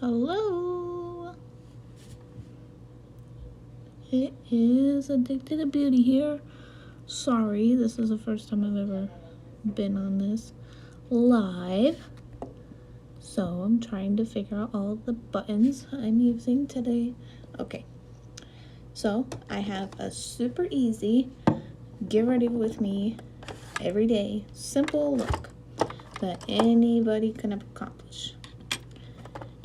Hello. It is Addicted to Beauty here. Sorry, this is the first time I've ever been on this live. So I'm trying to figure out all the buttons I'm using today. Okay. So I have a super easy get ready with me every day simple look that anybody can accomplish.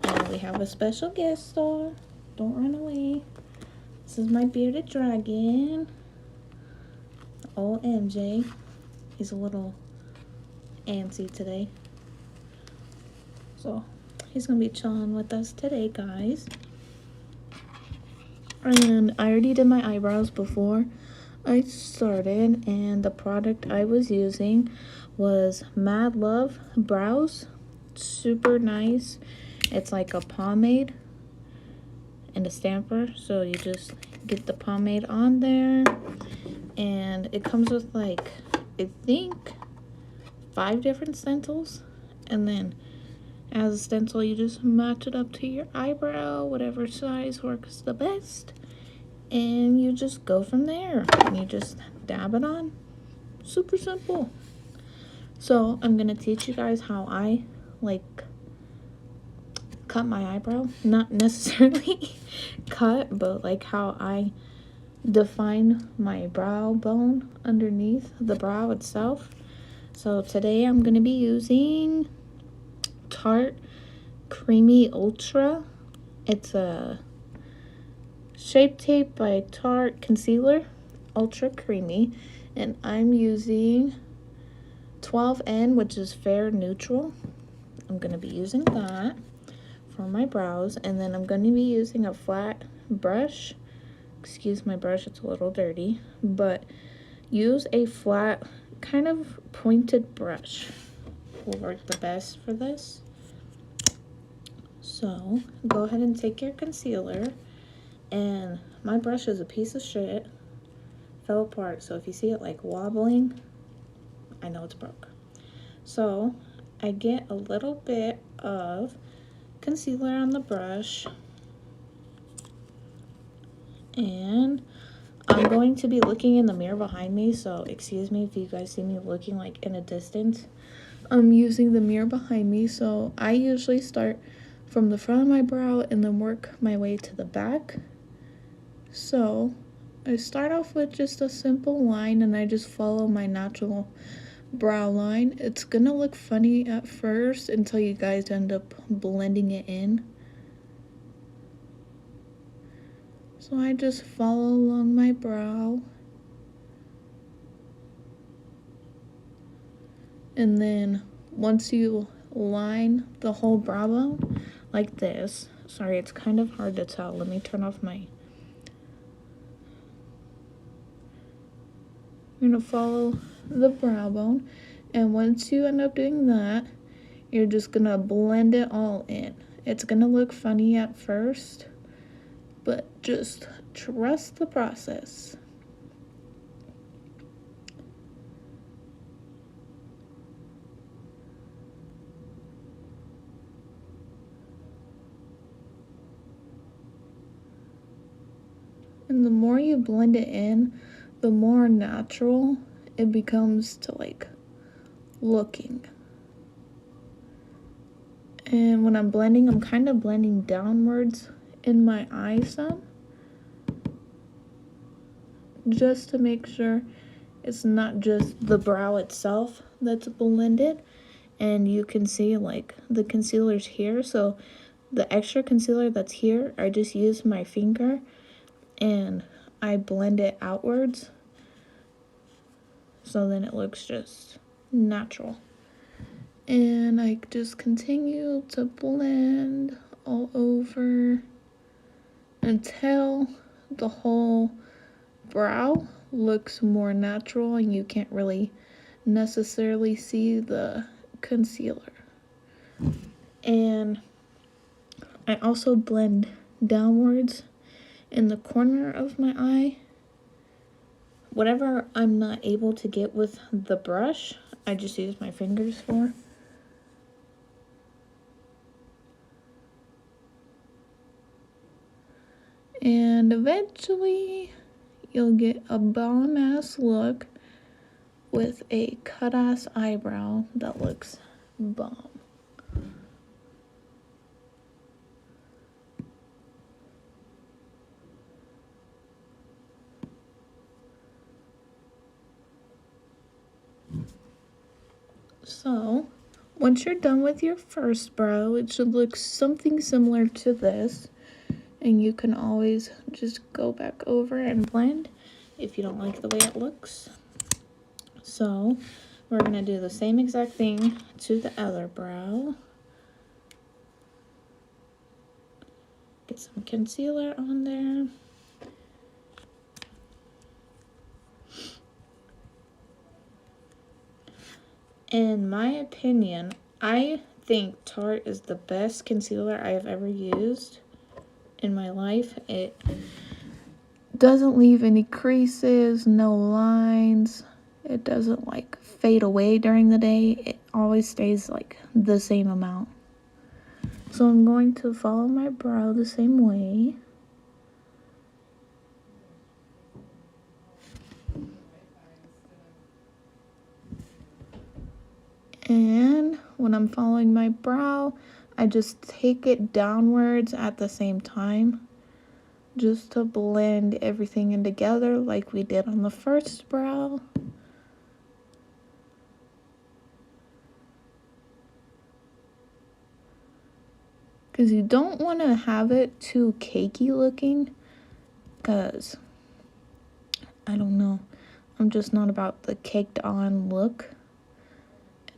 And we have a special guest star. Don't run away. This is my bearded dragon. Oh, MJ. He's a little antsy today. So, he's going to be chilling with us today, guys. And I already did my eyebrows before I started. And the product I was using was Mad Love Brows. Super nice. It's like a pomade and a stamper. So you just get the pomade on there. And it comes with like, I think, 5 different stencils. And then as a stencil, you just match it up to your eyebrow, whatever size works the best. And you just go from there. And you just dab it on. Super simple. So I'm going to teach you guys how I cut my eyebrow. Not necessarily cut, but like how I define my brow bone underneath the brow itself. So today I'm going to be using Tarte Creamy Ultra. It's a Shape Tape by Tarte Concealer Ultra Creamy, and I'm using 12N, which is Fair Neutral. I'm going to be using that for my brows, and then I'm going to be using a flat brush. Excuse my brush, it's a little dirty, but use a flat, kind of pointed brush will work the best for this. So go ahead and take your concealer, and my brush is a piece of shit, fell apart, so if you see it like wobbling, I know it's broke. So I get a little bit of concealer on the brush, and I'm going to be looking in the mirror behind me, so excuse me if you guys see me looking like in a distance. I'm using the mirror behind me, so I usually start from the front of my brow and then work my way to the back. So I start off with just a simple line, and I just follow my natural brow line. It's gonna look funny at first until you guys end up blending it in. So I just follow along my brow. And then once you line the whole brow bone like this, sorry, it's kind of hard to tell. Let me turn off my... You're gonna follow the brow bone, and once you end up doing that, you're just gonna blend it all in. It's gonna look funny at first, but just trust the process. And the more you blend it in, the more natural it becomes to like looking. And when I'm blending, I'm kind of blending downwards in my eye some, just to make sure it's not just the brow itself that's blended. And you can see like the concealer's here, so the extra concealer that's here, I just use my finger and I blend it outwards, so then it looks just natural. And I just continue to blend all over until the whole brow looks more natural and you can't really necessarily see the concealer. And I also blend downwards in the corner of my eye. Whatever I'm not able to get with the brush, I just use my fingers for. eventually you'll get a bomb ass look with a cut ass eyebrow that looks bomb. So, once you're done with your first brow, it should look something similar to this. And you can always just go back over and blend if you don't like the way it looks. So, we're going to do the same exact thing to the other brow. Get some concealer on there. In my opinion, I think Tarte is the best concealer I have ever used in my life. It doesn't leave any creases, no lines. It doesn't like fade away during the day. It always stays like the same amount. So I'm going to follow my brow the same way. And when I'm following my brow, I just take it downwards at the same time, just to blend everything in together like we did on the first brow. Because you don't want to have it too cakey looking, because, I don't know, I'm just not about the caked on look.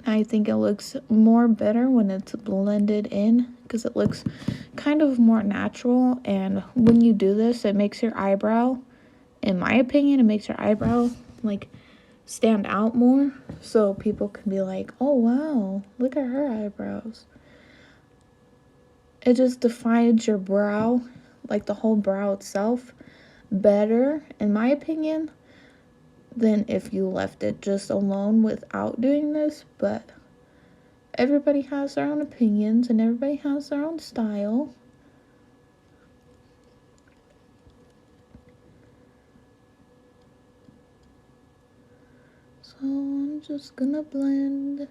I think it looks more better when it's blended in, because it looks kind of more natural. And when you do this, it makes your eyebrow, in my opinion, it makes your eyebrow like stand out more, so people can be like, oh wow, look at her eyebrows. It just defines your brow, like the whole brow itself, better, in my opinion, than if you left it just alone without doing this. But everybody has their own opinions and everybody has their own style. So I'm just gonna blend.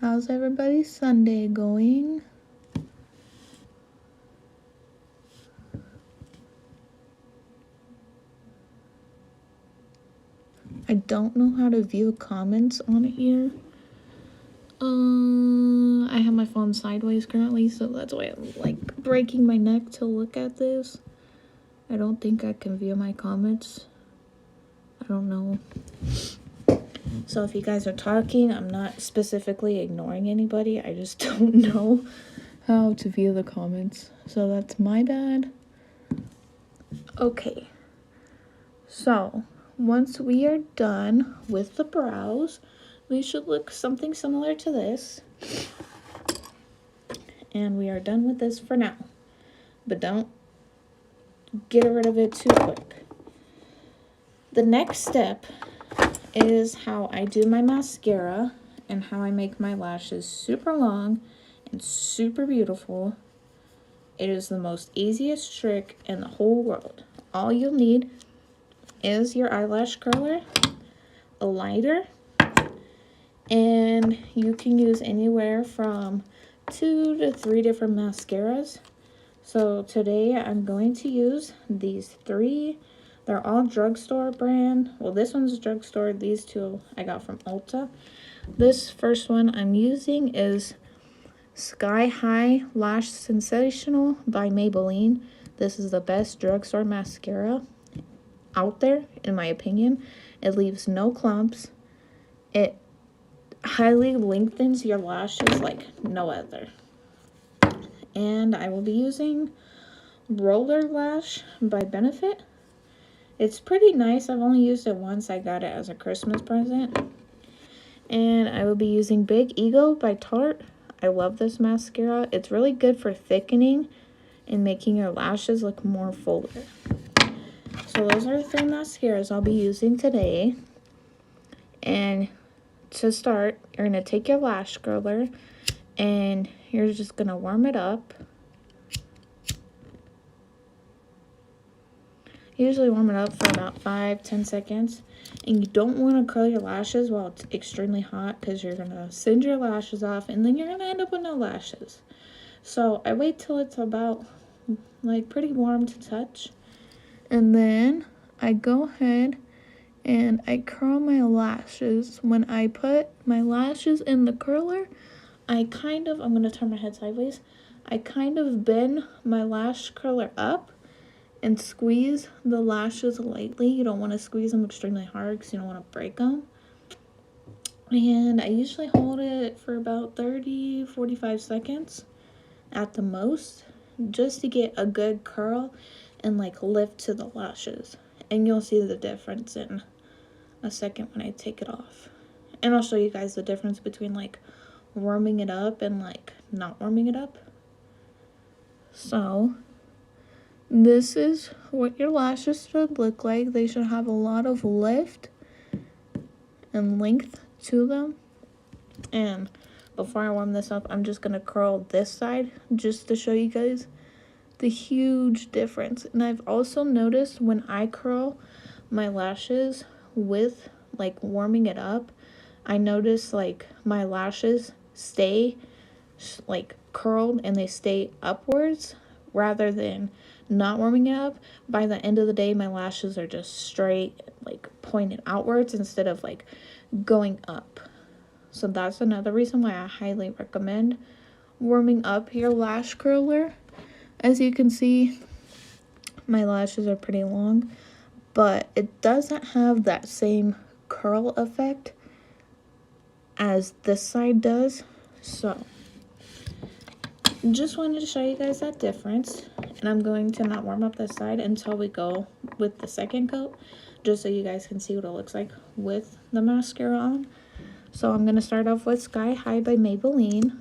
How's everybody's Sunday going? I don't know how to view comments on here. I have my phone sideways currently, so that's why I'm like breaking my neck to look at this. I don't think I can view my comments. I don't know. So if you guys are talking, I'm not specifically ignoring anybody. I just don't know how to view the comments. So that's my bad. Okay. So once we are done with the brows, we should look something similar to this. And we are done with this for now. But don't get rid of it too quick. The next step is how I do my mascara and how I make my lashes super long and super beautiful. It is the most easiest trick in the whole world. All you'll need is your eyelash curler, a lighter, and you can use anywhere from 2 to 3 different mascaras. So today I'm going to use these 3. They're all drugstore brand. Well, this one's drugstore. These 2 I got from Ulta. This first one I'm using is Sky High Lash Sensational by Maybelline. This is the best drugstore mascara out there, in my opinion. It leaves no clumps. It highly lengthens your lashes like no other. And I will be using Roller Lash by Benefit. It's pretty nice. I've only used it once. I got it as a Christmas present. And I will be using Big Ego by Tarte. I love this mascara. It's really good for thickening and making your lashes look more fuller. So those are the 3 mascaras I'll be using today. And to start, you're going to take your lash curler and you're just going to warm it up. usually warm it up for about 5-10 seconds. And you don't want to curl your lashes while it's extremely hot because you're going to singe your lashes off and then you're going to end up with no lashes. So I wait till it's about like pretty warm to touch. And then I go ahead and I curl my lashes. When I put my lashes in the curler, I'm going to turn my head sideways. I kind of bend my lash curler up and squeeze the lashes lightly. You don't want to squeeze them extremely hard because you don't want to break them. And I usually hold it for about 30-45 seconds at the most, just to get a good curl and like lift to the lashes. And you'll see the difference in a second when I take it off. And I'll show you guys the difference between like warming it up and like not warming it up. So this is what your lashes should look like. They should have a lot of lift and length to them. And before I warm this up, I'm just going to curl this side just to show you guys the huge difference. And I've also noticed when I curl my lashes with like warming it up, I notice like my lashes stay like curled and they stay upwards rather than not warming it up. By the end of the day, my lashes are just straight, like pointed outwards instead of like going up. So that's another reason why I highly recommend warming up your lash curler. As you can see, my lashes are pretty long, but it doesn't have that same curl effect as this side does. So just wanted to show you guys that difference. And I'm going to not warm up this side until we go with the second coat, just so you guys can see what it looks like with the mascara on. So I'm going to start off with Sky High by Maybelline.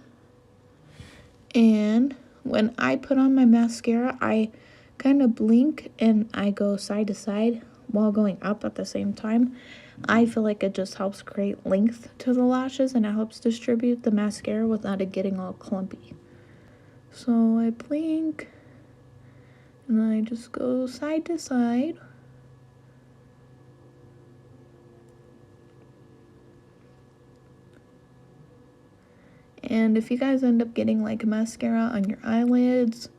And when I put on my mascara, I kind of blink and I go side to side while going up at the same time. I feel like it just helps create length to the lashes and it helps distribute the mascara without it getting all clumpy. So I blink and I just go side to side. And if you guys end up getting like mascara on your eyelids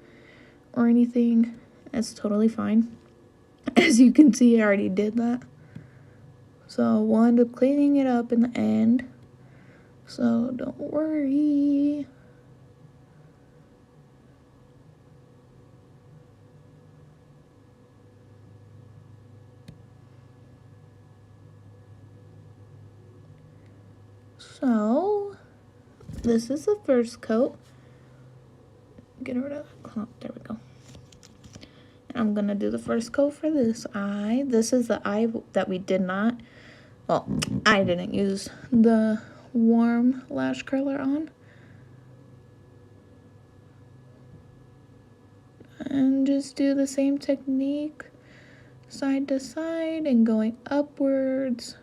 or anything, that's totally fine. As you can see, I already did that. So we'll end up cleaning it up in the end. So don't worry. So this is the first coat. Get rid of that clump. There we go. I'm gonna do the first coat for this eye. This is the eye that we did not, well, I didn't use the warm lash curler on. And just do the same technique, side to side and going upwards.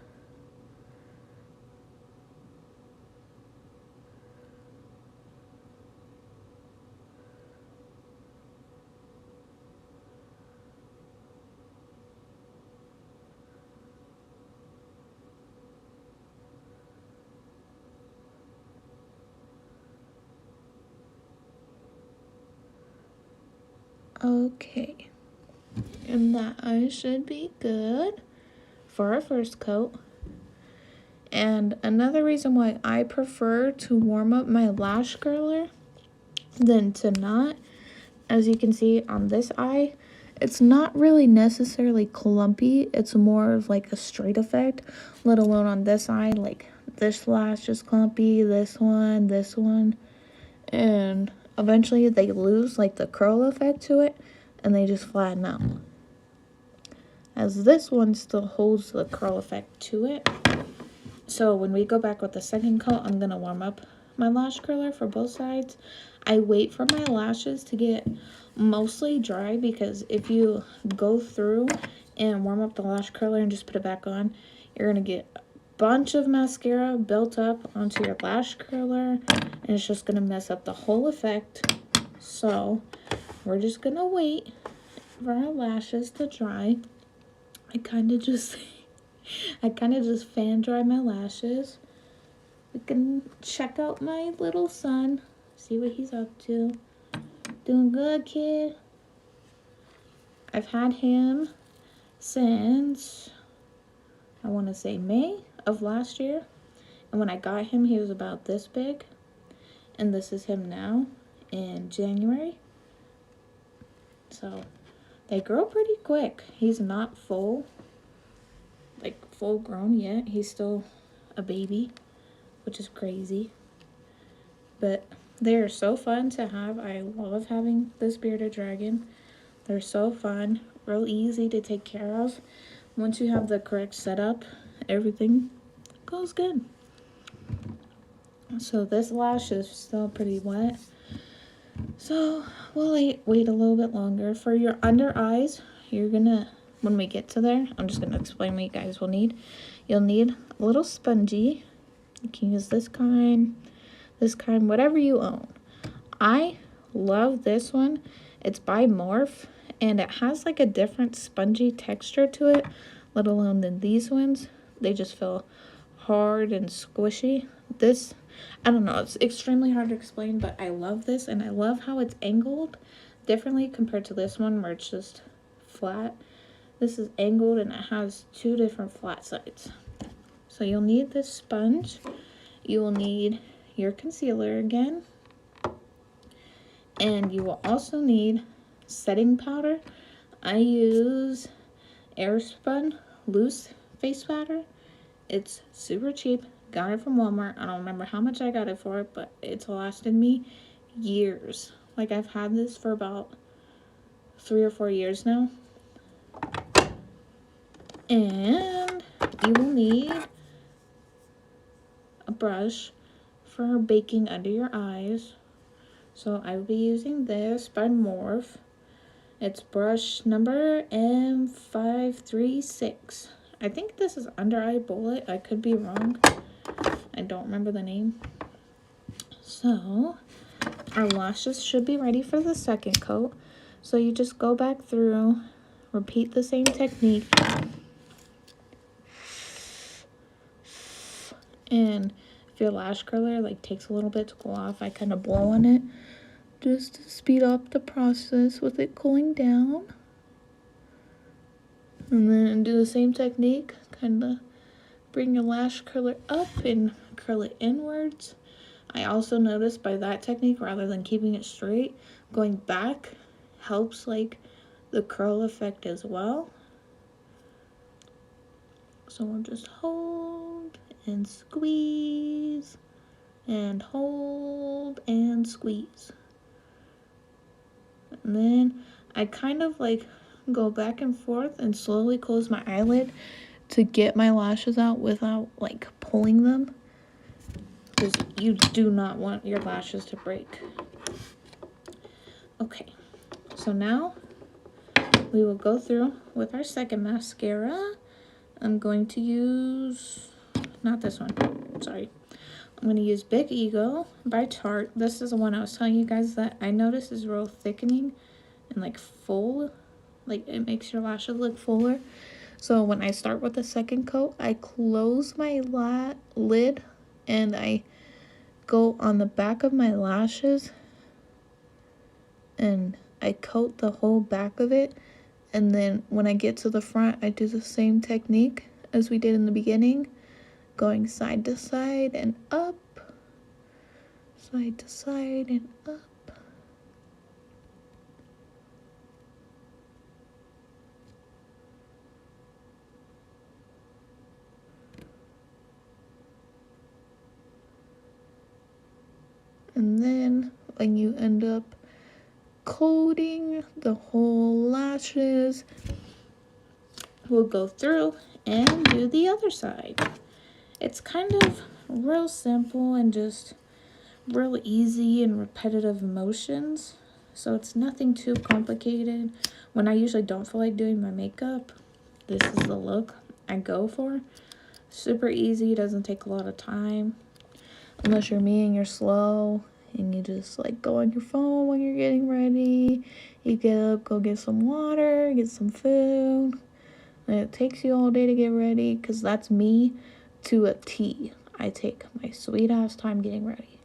Okay, and that eye should be good for our first coat. And another reason why I prefer to warm up my lash curler than to not, as you can see on this eye, it's not really necessarily clumpy. It's more of like a straight effect, let alone on this eye, like this lash is clumpy, this one, and eventually they lose like the curl effect to it and they just flatten out. As this one still holds the curl effect to it. So when we go back with the second coat, I'm going to warm up my lash curler for both sides. I wait for my lashes to get mostly dry because if you go through and warm up the lash curler and just put it back on, you're going to get a bunch of mascara built up onto your lash curler and it's just going to mess up the whole effect. So we're just going to wait for our lashes to dry, I kind of just fan dry my lashes. We can check out my little son, see what he's up to. Doing good, kid. I've had him since, I want to say May of last year. And when I got him, he was about this big. And this is him now in January. So they grow pretty quick. He's not full grown yet. He's still a baby, which is crazy. But they're so fun to have. I love having this bearded dragon. They're so fun, real easy to take care of. Once you have the correct setup, everything goes good. So this lash is still pretty wet. So we'll wait a little bit longer. For your under eyes, you're gonna, when we get to there, I'm just gonna explain what you guys will need. You'll need a little spongy. You can use this kind, whatever you own. I love this one. It's by Morph, and it has like a different spongy texture to it, let alone than these ones. They just feel hard and squishy. This, I don't know, it's extremely hard to explain, but I love this, and I love how it's angled differently compared to this one where it's just flat. This is angled and it has two different flat sides. So you'll need this sponge. You will need your concealer again. And you will also need setting powder. I use Airspun loose face powder. It's super cheap. Got it from Walmart. I don't remember how much I got it for, but it's lasted me years. Like, I've had this for about 3 or 4 years now. And you will need a brush for baking under your eyes. So I will be using this by Morph. It's brush number M536. I think this is Under Eye Bullet. I could be wrong. I don't remember the name. So our lashes should be ready for the second coat. So you just go back through, repeat the same technique. And if your lash curler like takes a little bit to cool off, I kind of blow on it just to speed up the process with it cooling down. And then do the same technique, kind of bring your lash curler up and curl it inwards. I also noticed by that technique, rather than keeping it straight, going back helps like the curl effect as well. So we'll just hold and squeeze and hold and squeeze. And then I kind of like go back and forth and slowly close my eyelid to get my lashes out without like pulling them, because you do not want your lashes to break. Okay, so now we will go through with our second mascara. I'm going to use, not this one, sorry. I'm going to use Big Ego by Tarte. This is the one I was telling you guys that I noticed is real thickening and like full. Like, it makes your lashes look fuller. So when I start with the second coat, I close my lid and I go on the back of my lashes and I coat the whole back of it. And then when I get to the front, I do the same technique as we did in the beginning, going side to side and up, side to side and up. And then when you end up coating the whole lashes, we'll go through and do the other side. It's kind of real simple and just real easy and repetitive motions. So it's nothing too complicated. When I usually don't feel like doing my makeup, this is the look I go for. Super easy, doesn't take a lot of time. Unless you're me and you're slow and you just like go on your phone when you're getting ready. You get up, go get some water, get some food, and it takes you all day to get ready, because that's me to a T. I take my sweet ass time getting ready.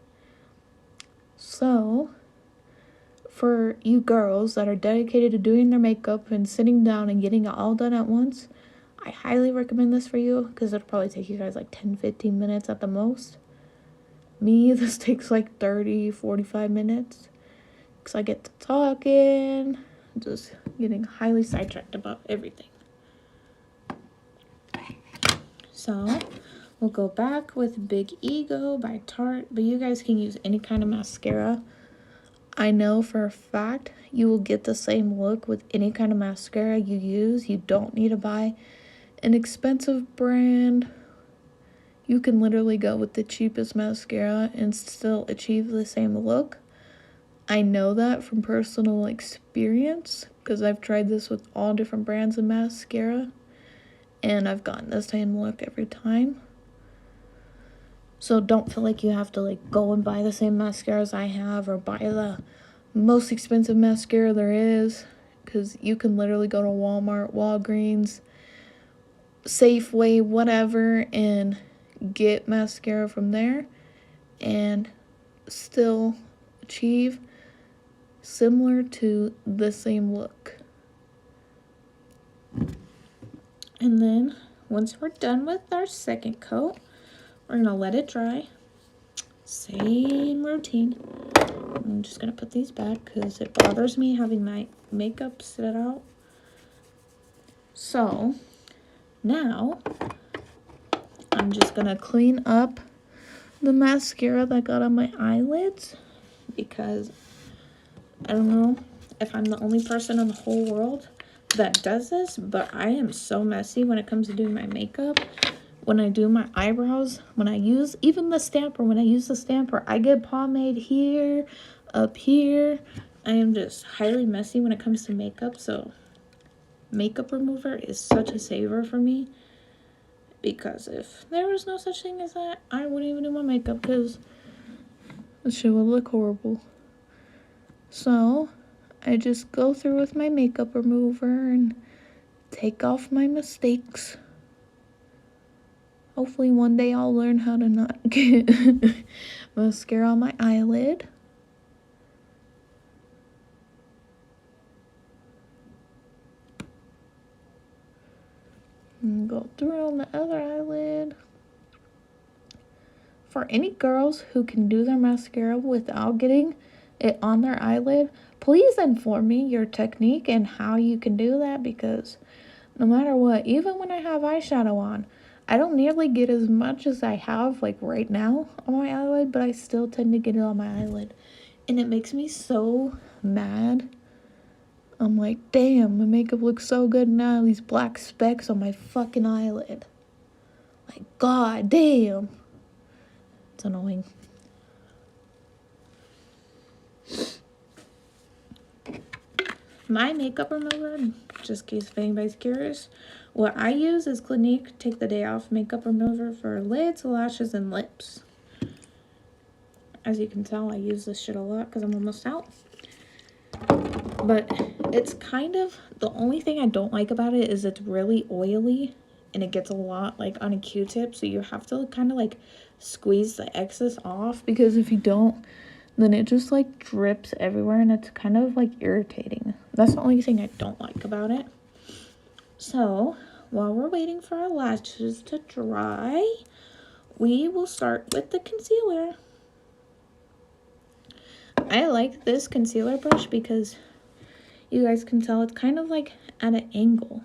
So for you girls that are dedicated to doing their makeup and sitting down and getting it all done at once, I highly recommend this for you, because it'll probably take you guys like 10-15 minutes at the most. Me, this takes like 30-45 minutes, because I get to talking, just getting highly sidetracked about everything. So we'll go back with Big Ego by Tarte, but you guys can use any kind of mascara. I know for a fact you will get the same look with any kind of mascara you use. You don't need to buy an expensive brand. You can literally go with the cheapest mascara and still achieve the same look. I know that from personal experience, because I've tried this with all different brands of mascara, and I've gotten the same look every time. So don't feel like you have to like go and buy the same mascaras I have, or buy the most expensive mascara there is, because you can literally go to Walmart, Walgreens, Safeway, whatever, and get mascara from there and still achieve similar to the same look. And then once we're done with our second coat, we're gonna let it dry. Same routine. I'm just gonna put these back because it bothers me having my makeup sit out. So now I'm just gonna clean up the mascara that got on my eyelids, because I don't know if I'm the only person in the whole world that does this, but I am so messy when it comes to doing my makeup. When I do my eyebrows, when I use even the stamper, when I use the stamper, I get pomade here, up here. I am just highly messy when it comes to makeup, so makeup remover is such a saver for me, because if there was no such thing as that, I wouldn't even do my makeup, because the shit would look horrible. So I just go through with my makeup remover and take off my mistakes. Hopefully one day I'll learn how to not get mascara on my eyelid. And go through on the other eyelid. For any girls who can do their mascara without getting it on their eyelid, please inform me your technique and how you can do that, because no matter what, even when I have eyeshadow on, I don't nearly get as much as I have like right now on my eyelid, but I still tend to get it on my eyelid, and it makes me so mad. I'm like, damn, my makeup looks so good now, these black specks on my fucking eyelid. Like, god damn. It's annoying. My makeup remover, just in case if anybody's curious, what I use is Clinique Take the Day Off makeup remover for lids, lashes, and lips. As you can tell, I use this shit a lot because I'm almost out. But it's kind of, the only thing I don't like about it is it's really oily, and it gets a lot like on a Q-tip, so you have to kind of like squeeze the excess off, because if you don't, then it just like drips everywhere, and it's kind of like irritating. That's the only thing I don't like about it. So while we're waiting for our lashes to dry, we will start with the concealer. I like this concealer brush because you guys can tell it's kind of like at an angle.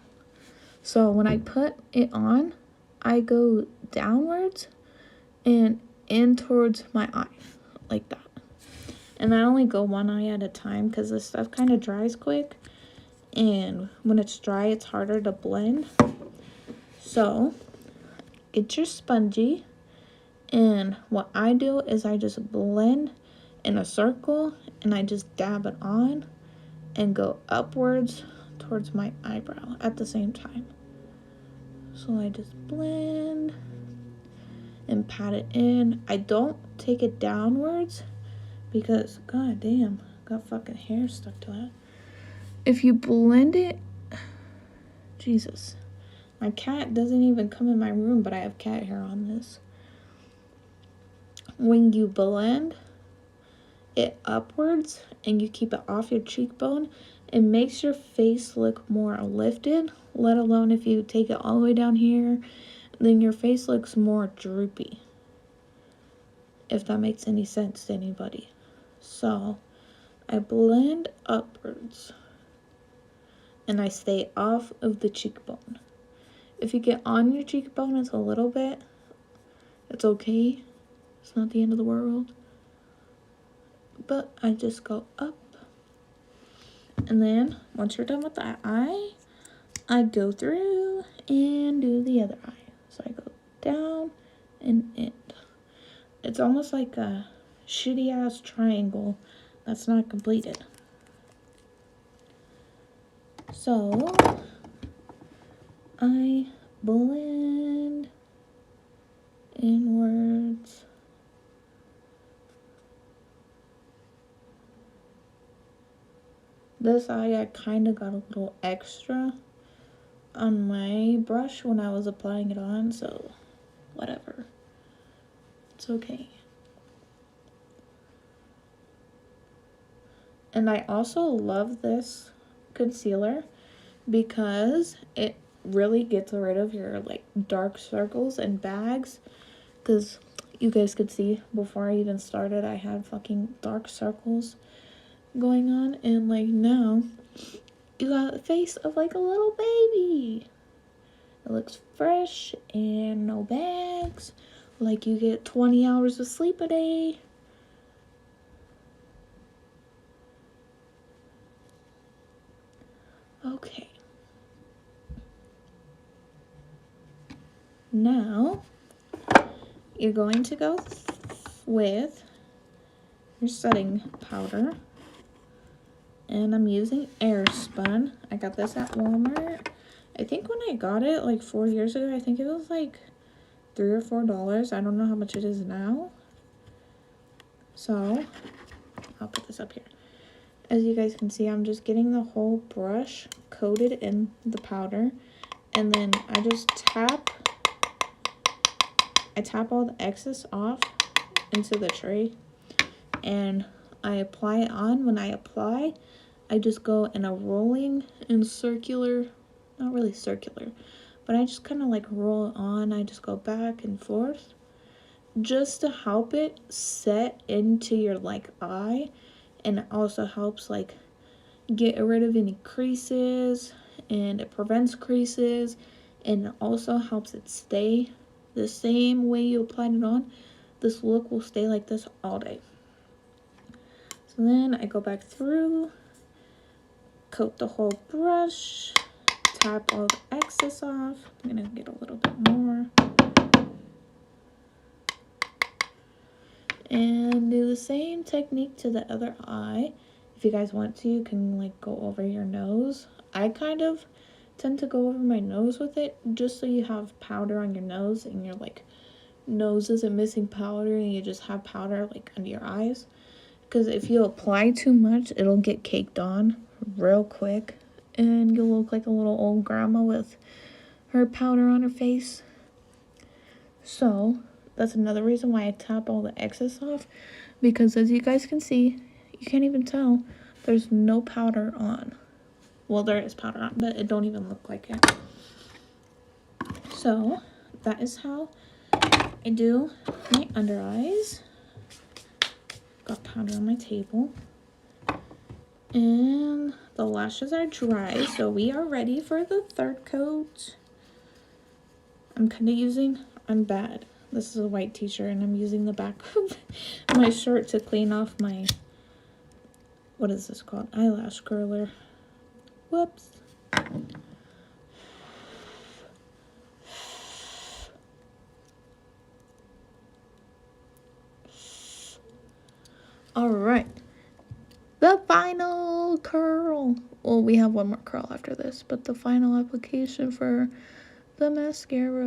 So when I put it on, I go downwards and in towards my eye, like that. And I only go one eye at a time because this stuff kind of dries quick. And when it's dry, it's harder to blend. So get your spongy. And what I do is I just blend in a circle, and I just dab it on and go upwards towards my eyebrow at the same time. So I just blend and pat it in. I don't take it downwards because god damn, got fucking hair stuck to that. If you blend it, Jesus, my cat doesn't even come in my room, but I have cat hair on this. When you blend it upwards and you keep it off your cheekbone, it makes your face look more lifted, let alone if you take it all the way down here, then your face looks more droopy, if that makes any sense to anybody. So I blend upwards and I stay off of the cheekbone. If you get on your cheekbone, it's a little bit, it's okay, it's not the end of the world, but I just go up. And then once you're done with that eye, I go through and do the other eye. So I go down and in. It's almost like a shitty ass triangle that's not completed. So I blend inwards. This eye, I kind of got a little extra on my brush when I was applying it on, so whatever. It's okay. And I also love this concealer because it really gets rid of your like dark circles and bags, because you guys could see before I even started I had fucking dark circles going on, and like now you got the face of like a little baby. It looks fresh and no bags, like you get 20 hours of sleep a day. Okay, now you're going to go with your setting powder, and I'm using Airspun. I got this at Walmart. I think when I got it like 4 years ago, I think it was like $3 or $4. I don't know how much it is now. So I'll put this up here. As you guys can see, I'm just getting the whole brush coated in the powder, and then I just tap all the excess off into the tray, and I apply it on. When I apply, I just go in a rolling and circular, not really circular, but I just kind of like roll it on. I just go back and forth just to help it set into your like eye, and it also helps like get rid of any creases, and it prevents creases, and it also helps it stay the same way you applied it on. This look will stay like this all day. So then I go back through, coat the whole brush, tap all the excess off. I'm gonna get a little bit more, and do the same technique to the other eye. If you guys want to, you can like go over your nose. I kind of tend to go over my nose with it, just so you have powder on your nose and your like nose isn't missing powder, and you just have powder like under your eyes. Because if you apply too much, it'll get caked on real quick, and you'll look like a little old grandma with her powder on her face. So that's another reason why I tap all the excess off, because as you guys can see, you can't even tell there's no powder on. Well, there is powder on, but it don't even look like it. So that is how I do my under eyes. Got powder on my table, and the lashes are dry, so we are ready for the third coat. I'm bad. This is a white t-shirt, and I'm using the back of my shirt to clean off my, what is this called? Eyelash curler. Whoops. All right, the final curl. Well, we have one more curl after this, but the final application for the mascara.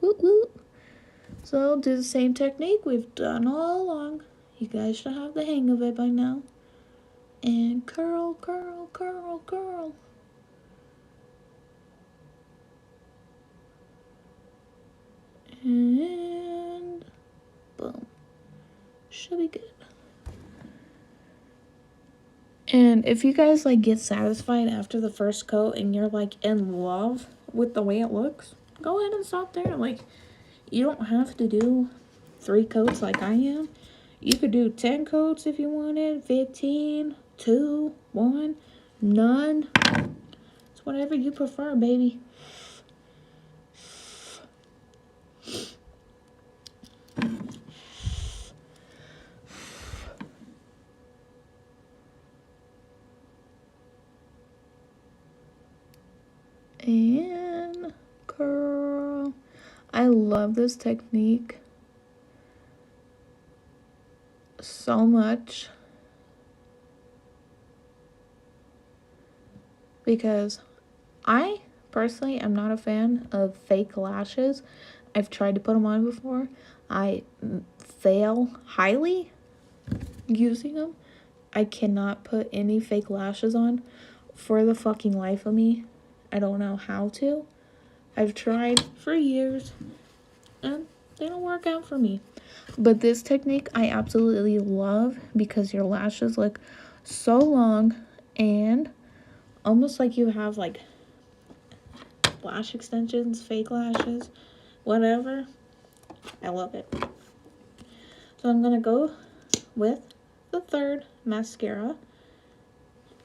Woot woot. So do the same technique we've done all along. You guys should have the hang of it by now. And curl, curl, curl, curl. And boom. Should be good. And if you guys like get satisfied after the first coat and you're like in love with the way it looks, go ahead and stop there. Like, you don't have to do 3 coats like I am. You could do 10 coats if you wanted, 15, 2, 1, none. It's whatever you prefer, baby. And curl. I love this technique so much because I personally am not a fan of fake lashes. I've tried to put them on before. I fail highly using them. I cannot put any fake lashes on for the fucking life of me. I don't know how to. I've tried for years and they don't work out for me. But this technique I absolutely love because your lashes look so long and almost like you have like lash extensions, fake lashes, whatever. I love it. So I'm gonna go with the third mascara,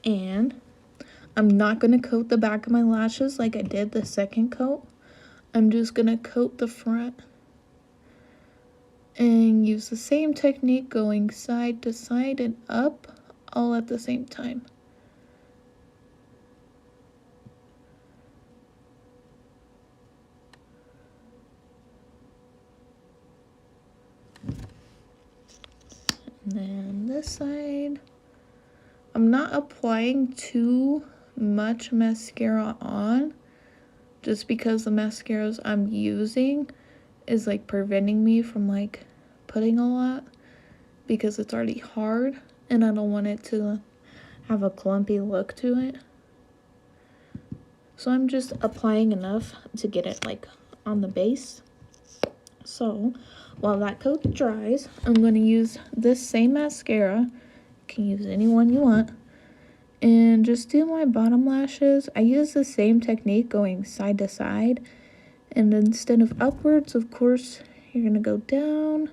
and I'm not gonna coat the back of my lashes like I did the second coat. I'm just gonna coat the front and use the same technique going side to side and up all at the same time. And then this side. I'm not applying too much mascara on just because the mascaras I'm using is like preventing me from like putting a lot because it's already hard and I don't want it to have a clumpy look to it. So I'm just applying enough to get it like on the base. So while that coat dries, I'm going to use this same mascara. You can use any one you want. And just do my bottom lashes. I use the same technique going side to side. And instead of upwards, of course, you're going to go down.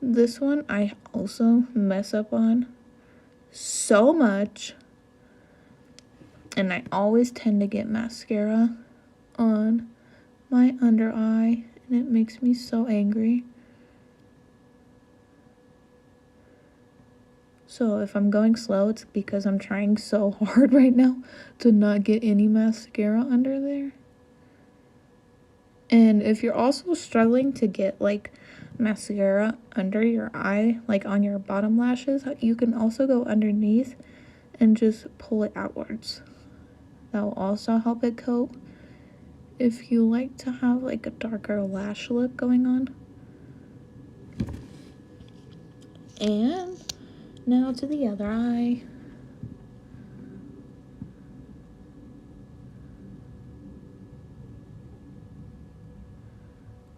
This one I also mess up on so much. And I always tend to get mascara on my under eye. And it makes me so angry. So if I'm going slow, it's because I'm trying so hard right now to not get any mascara under there. And if you're also struggling to get like mascara under your eye, like on your bottom lashes, you can also go underneath and just pull it outwards. That will also help it coat if you like to have like a darker lash look going on. And now to the other eye.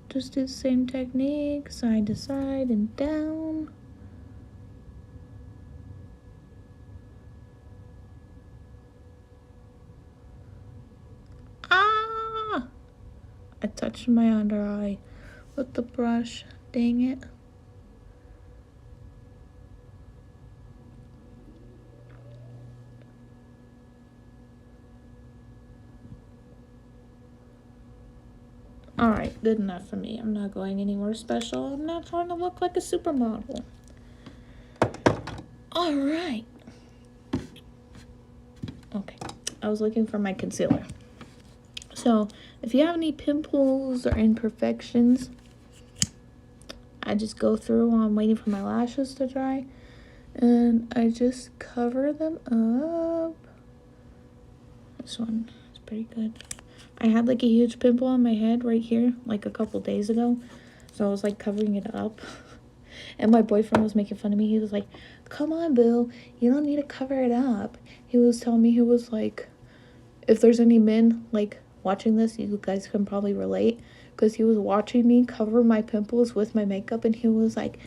Just do the same technique, side to side and down. Ah! I touched my under eye with the brush. Dang it. Alright, good enough for me. I'm not going anywhere special. I'm not trying to look like a supermodel. Alright. Okay, I was looking for my concealer. So, if you have any pimples or imperfections, I just go through while I'm waiting for my lashes to dry. And I just cover them up. This one is pretty good. I had like a huge pimple on my head right here like a couple days ago. So I was like covering it up. And my boyfriend was making fun of me. He was like, come on, Bill, you don't need to cover it up. He was telling me, he was like, if there's any men like watching this, you guys can probably relate, because he was watching me cover my pimples with my makeup, and he was like,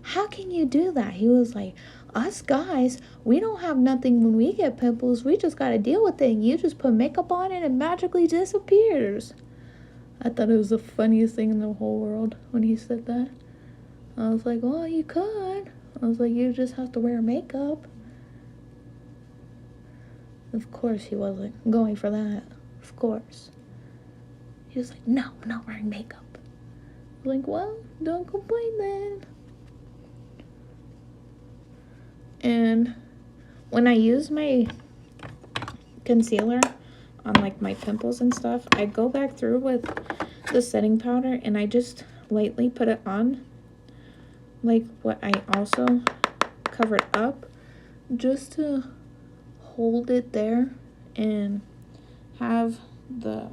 how can you do that? He was like, us guys, we don't have nothing when we get pimples. We just gotta deal with it. You just put makeup on it and it magically disappears. I thought it was the funniest thing in the whole world when he said that. I was like, well, you could. I was like, you just have to wear makeup. Of course he wasn't going for that. Of course. He was like, no, I'm not wearing makeup. I was like, well, don't complain then. And when I use my concealer on like my pimples and stuff, I go back through with the setting powder and I just lightly put it on, like what I also covered up, just to hold it there and have the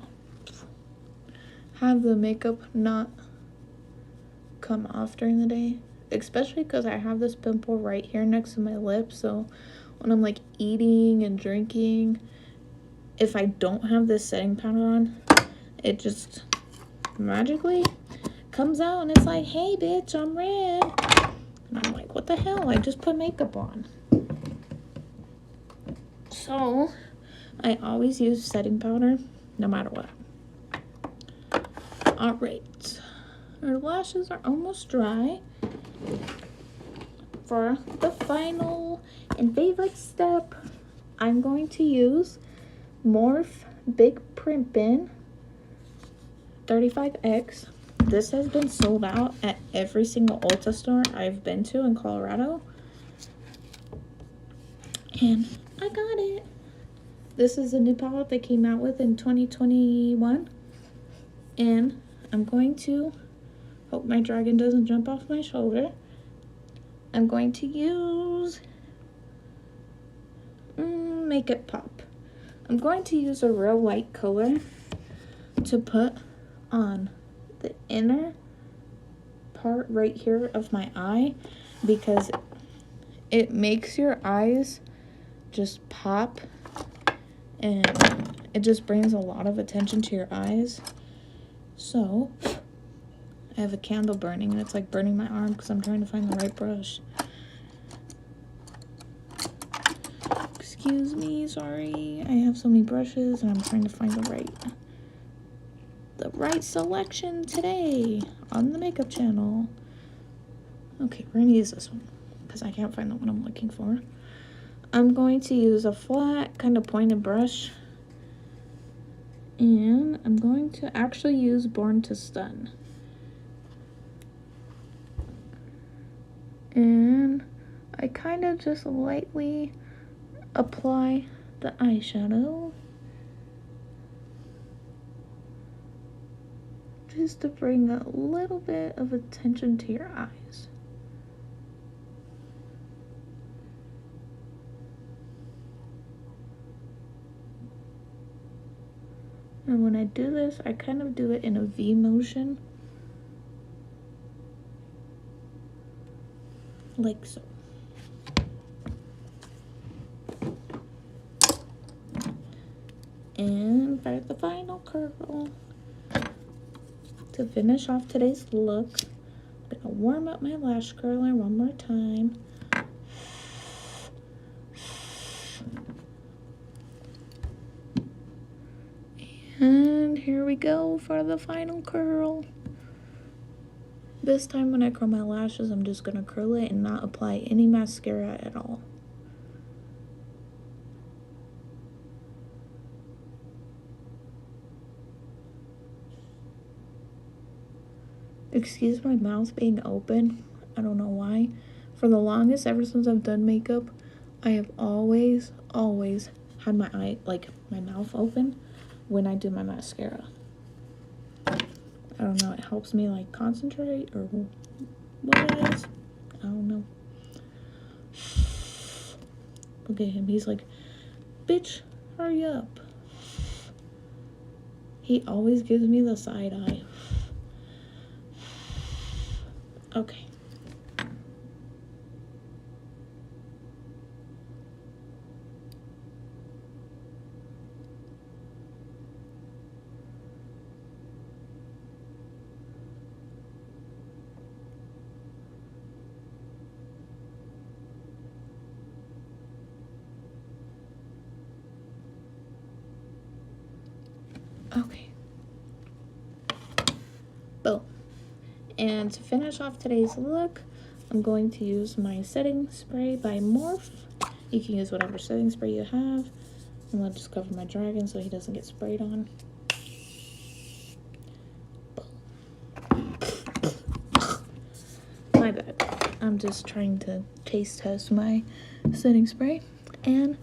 makeup not come off during the day, especially because I have this pimple right here next to my lip. So when I'm like eating and drinking, if I don't have this setting powder on, it just magically comes out and it's like, hey bitch, I'm red. And I'm like, what the hell, I just put makeup on. So I always use setting powder no matter what. All right, our lashes are almost dry. For the final and favorite step, I'm going to use Morphe Big Print Bin 35X. This has been sold out at every single Ulta store I've been to in Colorado. And I got it. This is a new palette they came out with in 2021. And I'm going to, hope my dragon doesn't jump off my shoulder, I'm going to use Make It Pop. I'm going to use a real light color to put on the inner part right here of my eye, because it makes your eyes just pop and it just brings a lot of attention to your eyes. So I have a candle burning and it's like burning my arm because I'm trying to find the right brush. Excuse me, sorry. I have so many brushes and I'm trying to find the right selection today on the makeup channel. Okay, we're gonna use this one because I can't find the one I'm looking for. I'm going to use a flat kind of pointed brush, and I'm going to actually use Born to Stun. And I kind of just lightly apply the eyeshadow just to bring a little bit of attention to your eyes. And when I do this, I kind of do it in a V motion, like so. And for the final curl, to finish off today's look, I'm gonna warm up my lash curler one more time. And here we go for the final curl. This time when I curl my lashes, I'm just gonna curl it and not apply any mascara at all. Excuse my mouth being open. I don't know why. For the longest, ever since I've done makeup, I have always had my mouth open when I do my mascara. I don't know, it helps me like concentrate or what it is. I don't know. Look at him, he's like, bitch, hurry up. He always gives me the side eye. Okay. Okay. Boom. And to finish off today's look, I'm going to use my setting spray by Morph. You can use whatever setting spray you have. I'm going to just cover my dragon so he doesn't get sprayed on. My bad. I'm just trying to taste test my setting spray. And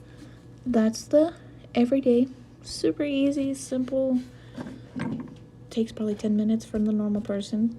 that's the everyday, super easy, simple, takes probably 10 minutes from the normal person to